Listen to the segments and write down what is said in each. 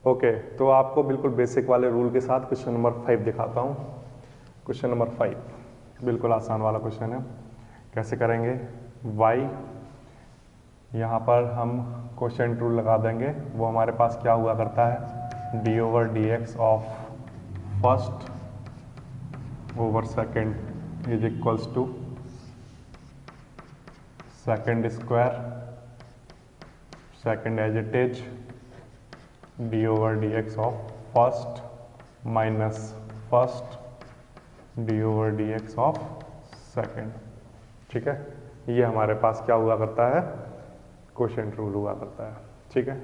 Okay, तो आपको बिल्कुल बेसिक वाले रूल के साथ क्वेश्चन नंबर 5 दिखाता हूँ। क्वेश्चन नंबर 5 बिल्कुल आसान वाला क्वेश्चन है। कैसे करेंगे? y, यहाँ पर हम क्वेश्चन रूल लगा देंगे। वो हमारे पास क्या हुआ करता है, d/dx of first over second is equals to second square, second as it is, d/dx of first minus first d/dx of second. ठीक है, ये हमारे पास क्या हुआ करता है, क्वोशिएंट रूल हुआ करता है। ठीक है,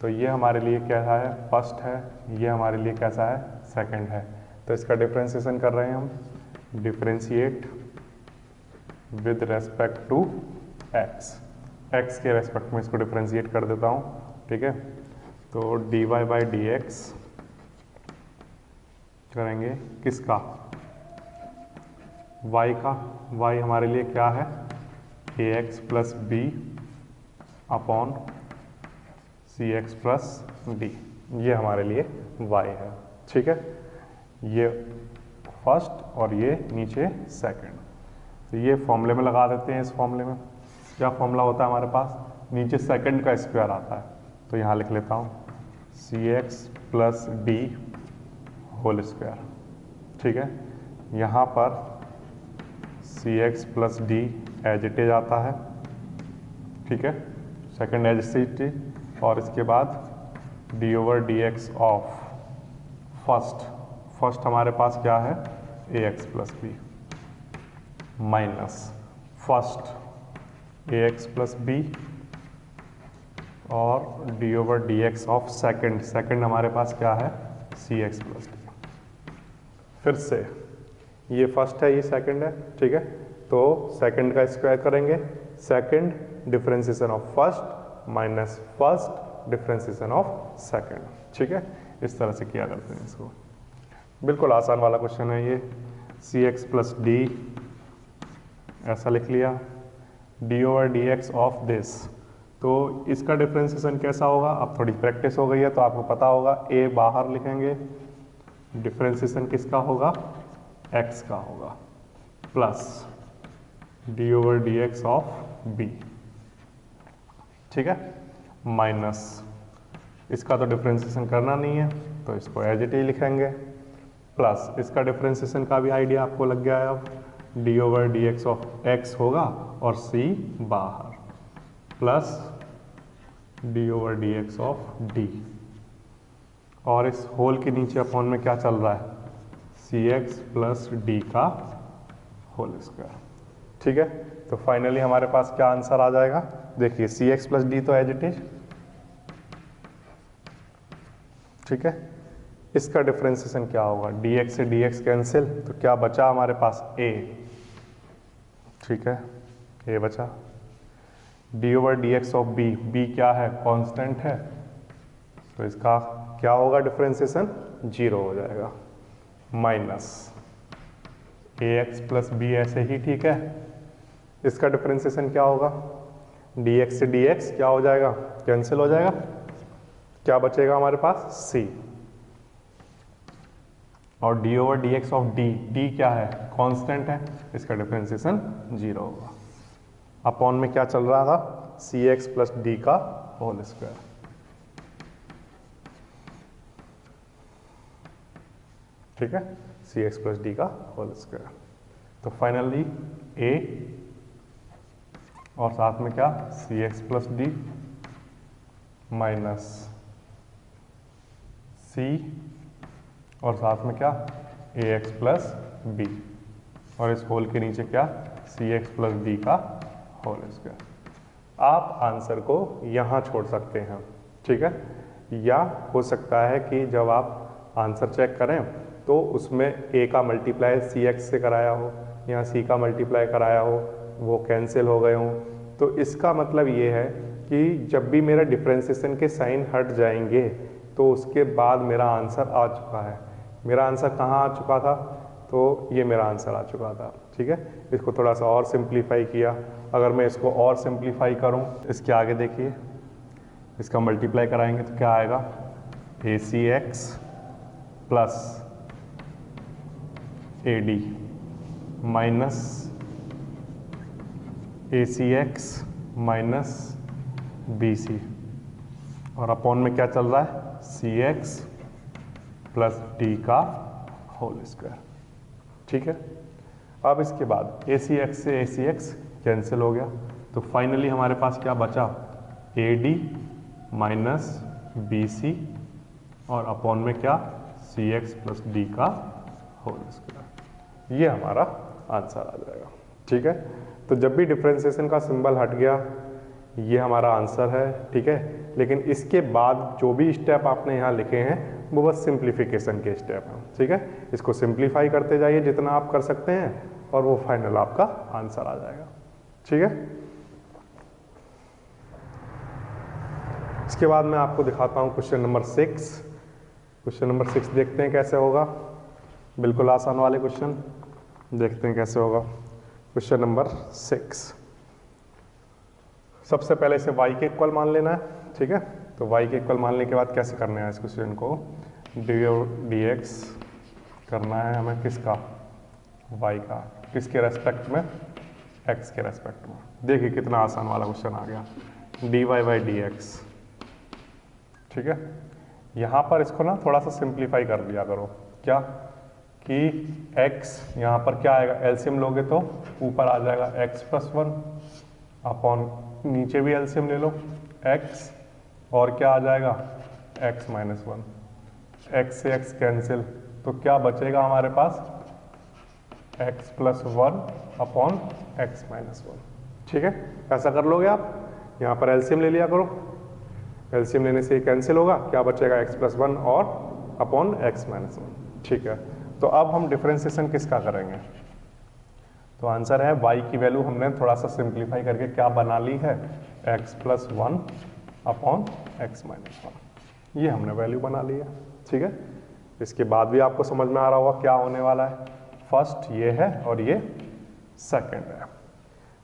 तो ये हमारे लिए कैसा है, फर्स्ट है, ये हमारे लिए कैसा है, सेकंड है। तो इसका डिफरेंशिएशन कर रहे हैं हम, differentiate with respect to x, x के रेस्पेक्ट में इसको डिफरेंशिएट कर देता हूँ। ठीक है, तो dy/dx करेंगे किसका, y का। y हमारे लिए क्या है, ax plus b upon cx plus d, ये हमारे लिए y है। ठीक है, ये फर्स्ट और ये नीचे सेकंड। तो ये फॉर्मूले में लगा देते हैं। इस फॉर्मूले में क्या फॉर्मूला होता है हमारे पास, नीचे सेकंड का स्क्वायर आता है, तो यहाँ लिख लेता हूँ cx plus d whole square. ठीक है, यहाँ पर cx plus d as it is आता है। ठीक है, सेकंड एज इट इज, और इसके बाद d/dx ऑफ फर्स्ट हमारे पास क्या है, ax plus b minus first ax plus b और d/dx ऑफ सेकंड हमारे पास क्या है, cx प्लस d। फिर से ये फर्स्ट है, ये सेकंड है। ठीक है, तो सेकंड का स्क्वायर करेंगे, second differentiation of first minus first differentiation of second. ठीक है, इस तरह से किया करते हैं इसको। बिल्कुल आसान वाला क्वेश्चन है ये। cx प्लस d ऐसा लिख लिया, d/dx ऑफ दिस, तो इसका डिफरेंशिएशन कैसा होगा, अब थोड़ी प्रैक्टिस हो गई है तो आपको पता होगा। a बाहर लिखेंगे, डिफरेंशिएशन किसका होगा, x का होगा, प्लस d/dx ऑफ b। ठीक है, माइनस इसका तो डिफरेंशिएशन करना नहीं है तो इसको एज इट इज लिखेंगे, प्लस इसका डिफरेंशिएशन का भी आइडिया आपको लग गया है। अब d/dx ऑफ x होगा और c बाहर, प्लस d/dx ऑफ d, और इस होल के नीचे अपॉन में क्या चल रहा है, cx प्लस d का होल स्क्वायर। ठीक है, तो फाइनली हमारे पास क्या आंसर आ जाएगा, देखिए cx प्लस d तो एज इट इज। ठीक है, इसका डिफरेंशिएशन क्या होगा, dx से dx कैंसिल, तो क्या बचा हमारे पास a। ठीक है, a बचा, d/dx ऑफ b, b क्या है, कांस्टेंट है, तो इसका क्या होगा डिफरेंशिएशन, 0 हो जाएगा, माइनस ax प्लस b ऐसे ही। ठीक है, इसका डिफरेंशिएशन क्या होगा, dx से dx क्या हो जाएगा, कैंसिल हो जाएगा, क्या बचेगा हमारे पास, c, और d/dx ऑफ d, d क्या है, कांस्टेंट है, इसका डिफरेंशिएशन 0 होगा। अपॉन में क्या चल रहा था, cx प्लस d का होल स्क्वायर। ठीक है, cx प्लस d का होल स्क्वायर। तो फाइनली a और साथ में क्या, cx plus d minus c, और साथ में क्या, ax प्लस b, और इस होल के नीचे क्या, cx प्लस d का होल स्क्वायर। आप आंसर को यहाँ छोड़ सकते हैं। ठीक है, या हो सकता है कि जब आप आंसर चेक करें तो उसमें a का मल्टीप्लाई cx से कराया हो, यहाँ c का मल्टीप्लाई कराया हो, वो कैंसिल हो गए हों। तो इसका मतलब ये है कि जब भी मेरा डिफरेंशिएशन के साइन हट जाएंगे तो उसके बाद मेरा आंसर आ चुका है। मेरा आंसर कहाँ आ चुका था, तो ये मेरा आंसर आ चुका था। ठीक है, इसको थोड़ा सा और सिंप्लीफाई किया। अगर मैं इसको और सिंप्लीफाई करूँ, इसके आगे देखिए, इसका मल्टीप्लाई कराएंगे तो क्या आएगा, A C X plus A D minus A C X minus B C, और अपॉन में क्या चल रहा है, सी एक्स प्लस डी का होल स्क्वायर। ठीक है, अब इसके बाद ए सी एक्स से ए सी एक्स कैंसिल हो गया, तो फाइनली हमारे पास क्या बचा, A D minus B C और अपॉन में क्या, सी एक्स प्लस डी का होल स्क्वायर। ये हमारा आंसर आ जाएगा। ठीक है, तो जब भी डिफरेंशिएशन का सिंबल हट गया, ये हमारा आंसर है। ठीक है, लेकिन इसके बाद जो भी स्टेप आपने यहाँ लिखे हैं वो बस सिंप्लीफिकेशन के स्टेप हैं। ठीक है, इसको सिंप्लीफाई करते जाइए जितना आप कर सकते हैं और वो फाइनल आपका आंसर आ जाएगा। ठीक है, इसके बाद मैं आपको दिखाता हूँ क्वेश्चन नंबर 6। क्वेश्चन नंबर 6 देखते हैं कैसे होगा, बिल्कुल आसान वाले क्वेश्चन, देखते हैं कैसे होगा। क्वेश्चन नंबर 6, सबसे पहले इसे y के इक्वल मान लेना है। ठीक है, तो y के इक्वल मानने के बाद कैसे करना है इस क्वेश्चन को, डी एक्स करना है हमें किसका, y का, किसके रेस्पेक्ट में, x के रेस्पेक्ट में। देखिए कितना आसान वाला क्वेश्चन आ गया, D Y by D X. ठीक है, यहाँ पर इसको ना थोड़ा सा सिंप्लीफाई कर दिया करो, क्या कि x यहाँ पर क्या आएगा, एलसीएम लोगे तो ऊपर आ जाएगा x प्लस 1 अपॉन, नीचे भी एलसीएम ले लो x, और क्या आ जाएगा x माइनस 1, x से x कैंसिल, तो क्या बचेगा हमारे पास, x plus 1 upon x minus 1। ठीक है, ऐसा कर लोगे आप, यहाँ पर एलसीएम ले लिया करो, एलसीएम लेने से कैंसिल होगा, क्या बचेगा x प्लस 1 और अपॉन x माइनस 1। ठीक है, तो अब हम डिफरेंशिएशन किसका करेंगे, तो आंसर है y की वैल्यू हमने थोड़ा सा सिंप्लीफाई करके क्या बना ली है, x plus 1 upon x minus 1, ये हमने वैल्यू बना ली है। ठीक है, इसके बाद भी आपको समझ में आ रहा होगा क्या होने वाला है, फर्स्ट ये है और ये सेकंड है,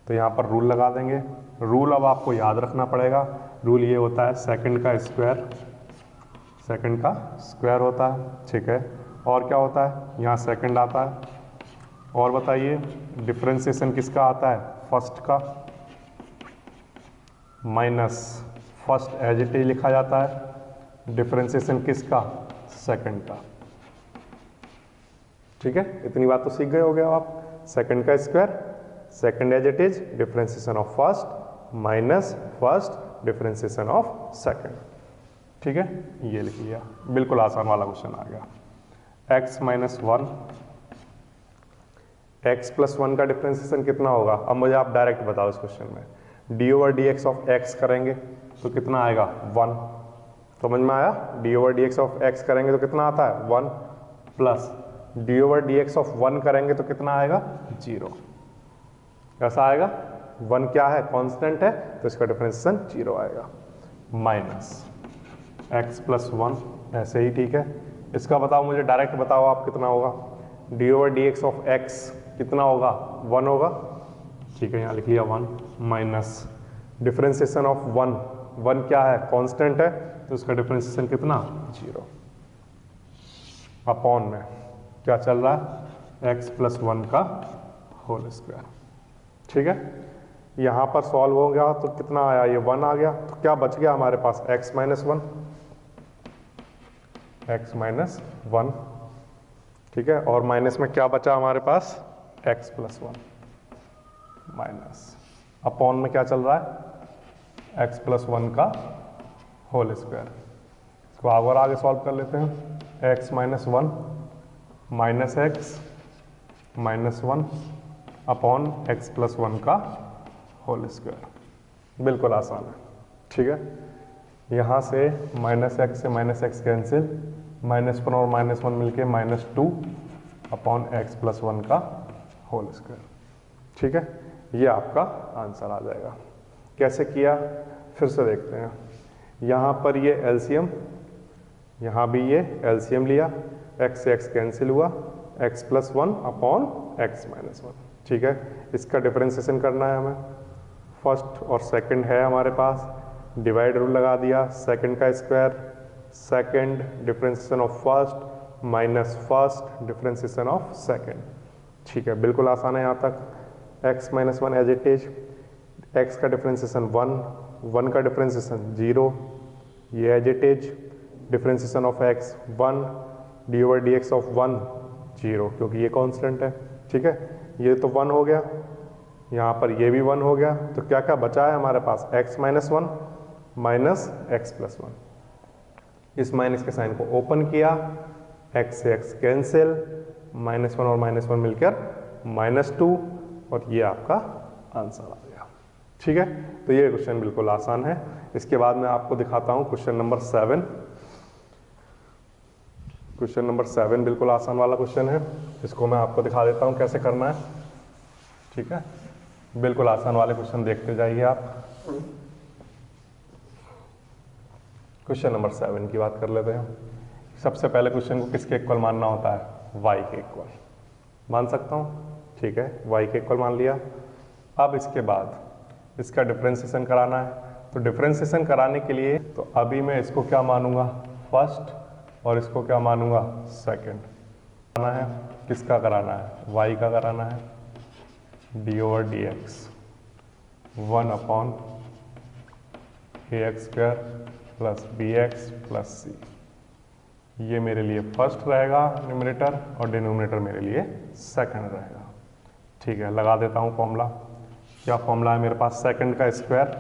तो यहाँ पर रूल लगा देंगे। रूल अब आपको याद रखना पड़ेगा, रूल ये होता है सेकंड का स्क्वायर होता है। ठीक है, और क्या होता है, यहाँ सेकंड आता है, और बताइए डिफरेंशिएशन किसका आता है, फर्स्ट का, minus first as it is लिखा जाता है, डिफरेंशिएशन किसका, सेकंड का। ठीक है, इतनी बात तो सीख गए हो गया आप, सेकंड का square, second as it is, differentiation of first minus first differentiation of second. ठीक है, ये लिख लिया, बिल्कुल आसान वाला क्वेश्चन आ गया। x माइनस 1, x प्लस 1 का डिफरेंशिएशन कितना होगा, अब मुझे आप डायरेक्ट बताओ इस क्वेश्चन में, D over d x of x करेंगे तो कितना आएगा 1, समझ में आया, D over d x of x करेंगे तो कितना आता है 1, plus D over d x of 1 करेंगे तो कितना आएगा 0, कैसा आएगा, 1 क्या है, कांस्टेंट है, तो इसका डिफरेंशिएशन 0 आएगा, माइनस x प्लस 1, ऐसे ही ठीक है। इसका बताओ मुझे, डायरेक्ट बताओ आप कितना होगा, D over d x of x कितना होगा 1 होगा। ठीक है, यहाँ लिख लिया 1, माइनस डिफरेंशिएशन ऑफ 1 क्या है, कांस्टेंट है, तो उसका डिफरेंशिएशन कितना 0, अपॉन में क्या चल रहा है, x प्लस 1 का होल स्क्वायर। ठीक है, यहाँ पर सॉल्व हो गया तो कितना आया, ये 1 आ गया, तो क्या बच गया हमारे पास, x माइनस 1। ठीक है, और माइनस में क्या बचा हमारे पास, x प्लस 1 माइनस, अपॉन में क्या चल रहा है, x प्लस 1 का होल स्क्वायर। इसको और आगे सॉल्व कर लेते हैं, x minus 1 minus x minus 1 upon x plus 1 का होल स्क्वायर, बिल्कुल आसान है। ठीक है, यहाँ से माइनस x से माइनस x कैंसिल, -1 और -1 मिलके -2 अपॉन x प्लस 1 का होल स्क्वायर। ठीक है, ये आपका आंसर आ जाएगा। कैसे किया फिर से देखते हैं, यहाँ पर ये एलसीएम, यहाँ भी ये एलसीएम लिया, x से x कैंसिल हुआ, x plus 1 upon x minus 1। ठीक है, इसका डिफरेंशिएशन करना है हमें, फर्स्ट और सेकंड है हमारे पास, डिवाइड रूल लगा दिया, सेकंड का square second differentiation of first minus first differentiation of second. ठीक है, बिल्कुल आसान है यहाँ तक। x minus one as it is, x का डिफरेंशिएशन 1, 1 का डिफरेंशिएशन 0, ये as it is, differentiation of x 1, d over d x of 1 0, क्योंकि ये कांस्टेंट है। ठीक है, ये तो 1 हो गया, यहाँ पर ये भी 1 हो गया, तो क्या क्या बचा है हमारे पास, x minus one minus x plus one. इस माइनस के साइन को ओपन किया, x से x कैंसिल, -1 और -1 मिलकर -2, और ये आपका आंसर आ गया। ठीक है, तो ये क्वेश्चन बिल्कुल आसान है। इसके बाद मैं आपको दिखाता हूँ क्वेश्चन नंबर 7। क्वेश्चन नंबर 7 बिल्कुल आसान वाला क्वेश्चन है, इसको मैं आपको दिखा देता हूँ कैसे करना है। ठीक है, बिल्कुल आसान वाले क्वेश्चन देखते जाइए आप। क्वेश्चन नंबर 7 की बात कर लेते हैं। सबसे पहले क्वेश्चन को किसके इक्वल मानना होता है, y के इक्वल मान सकता हूँ। ठीक है, y के इक्वल मान लिया। अब इसके बाद इसका डिफरेंशिएशन कराना है, तो डिफरेंशिएशन कराने के लिए तो अभी मैं इसको क्या मानूंगा, फर्स्ट, और इसको क्या मानूंगा, सेकंड। कराना है, किसका कराना है, y का कराना है, d over d x 1 upon a x square plus b x plus c. ये मेरे लिए फर्स्ट रहेगा न्यूमरेटर, और डिनोमिनेटर मेरे लिए सेकंड रहेगा। ठीक है, लगा देता हूँ फॉर्मूला। क्या फॉर्मूला है मेरे पास, सेकंड का स्क्वायर,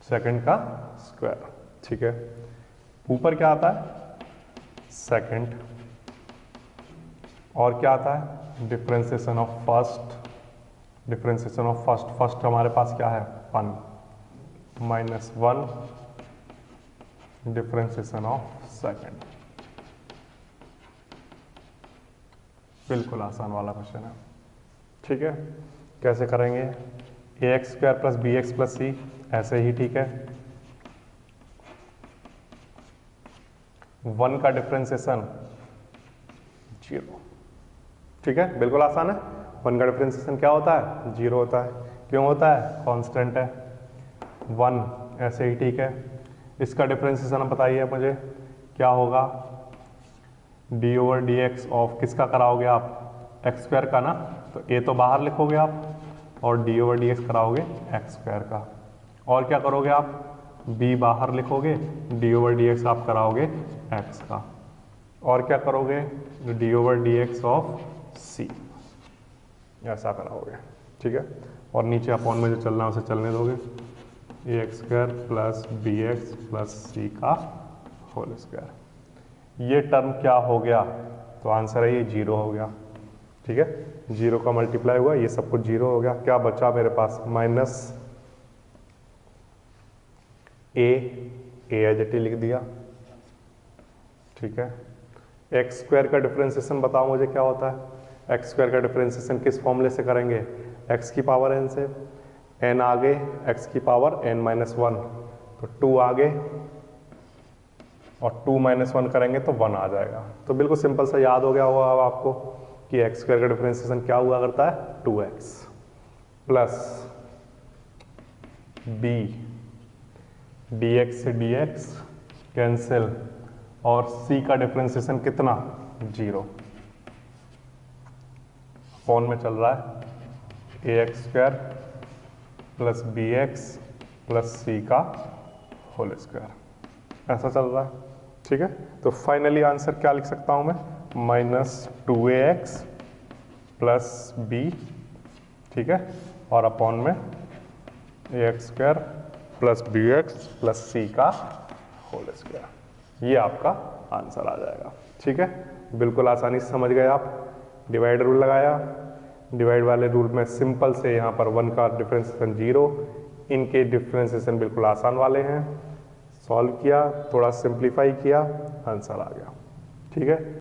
सेकंड का स्क्वायर। ठीक है, ऊपर क्या आता है, सेकंड, और क्या आता है, differentiation of first, differentiation of first, first हमारे पास क्या है 1, -1 डिफरेंशिएशन ऑफ सेकंड। बिल्कुल आसान वाला क्वेश्चन है। ठीक है, कैसे करेंगे, a x square plus b x plus c, ऐसे ही। ठीक है, 1 का डिफरेंशिएशन 0। ठीक है, बिल्कुल आसान है। 1 का डिफरेंशिएशन क्या होता है, 0 होता है। क्यों होता है, कांस्टेंट है 1, ऐसे ही। ठीक है, इसका डिफरेंशिएशन अब बताइए मुझे क्या होगा, D over d x of किसका कराओगे आप, एक्स स्क्वायर का ना, तो ए तो बाहर लिखोगे आप, और डी ओवर डी एक्स कराओगे एक्स स्क्वायर का, और क्या करोगे आप, बी बाहर लिखोगे, डी ओवर डी एक्स आप कराओगे एक्स का, और क्या करोगे, d over d x of c, ऐसा कराओगे। ठीक है, और नीचे अपॉन में जो चलना है उसे चलने दोगे, a x square plus b x plus c का होल स्क्वायर। ये टर्म क्या हो गया, तो आंसर है ये 0 हो गया। ठीक है, 0 का मल्टीप्लाई हुआ, ये सब कुछ 0 हो गया। क्या बचा मेरे पास, minus a as it is लिख दिया। ठीक है, एक्स स्क्वायर का डिफरेंशिएशन बताओ मुझे क्या होता है, एक्स स्क्वायर का डिफरेंशिएशन किस फॉर्मूले से करेंगे, एक्स की पावर n से, n आगे x की पावर n-1, तो 2 आगे, और 2 - 1 करेंगे तो 1 आ जाएगा। तो बिल्कुल सिंपल सा याद हो गया होगा अब आपको कि एक्स स्क्वायर का डिफरेंशिएशन क्या हुआ करता है, 2x प्लस b dx से dx कैंसिल, और c का डिफरेंशिएशन कितना, 0, फॉर्म में चल रहा है a x square plus b x plus c का होल स्क्वायर, ऐसा चल रहा है। ठीक है, तो फाइनली आंसर क्या लिख सकता हूं मैं, -2ax प्लस बी। ठीक है, और अपॉन में a x square plus b x plus c का होल स्क्वायर, ये आपका आंसर आ जाएगा। ठीक है, बिल्कुल आसानी से समझ गए आप। डिवाइड रूल लगाया, डिवाइड वाले रूल में सिंपल से यहाँ पर 1 का डिफरेंशिएशन 0, इनके डिफरेंशिएशन बिल्कुल आसान वाले हैं। सॉल्व किया, थोड़ा सिंप्लीफाई किया, आंसर आ गया। ठीक है।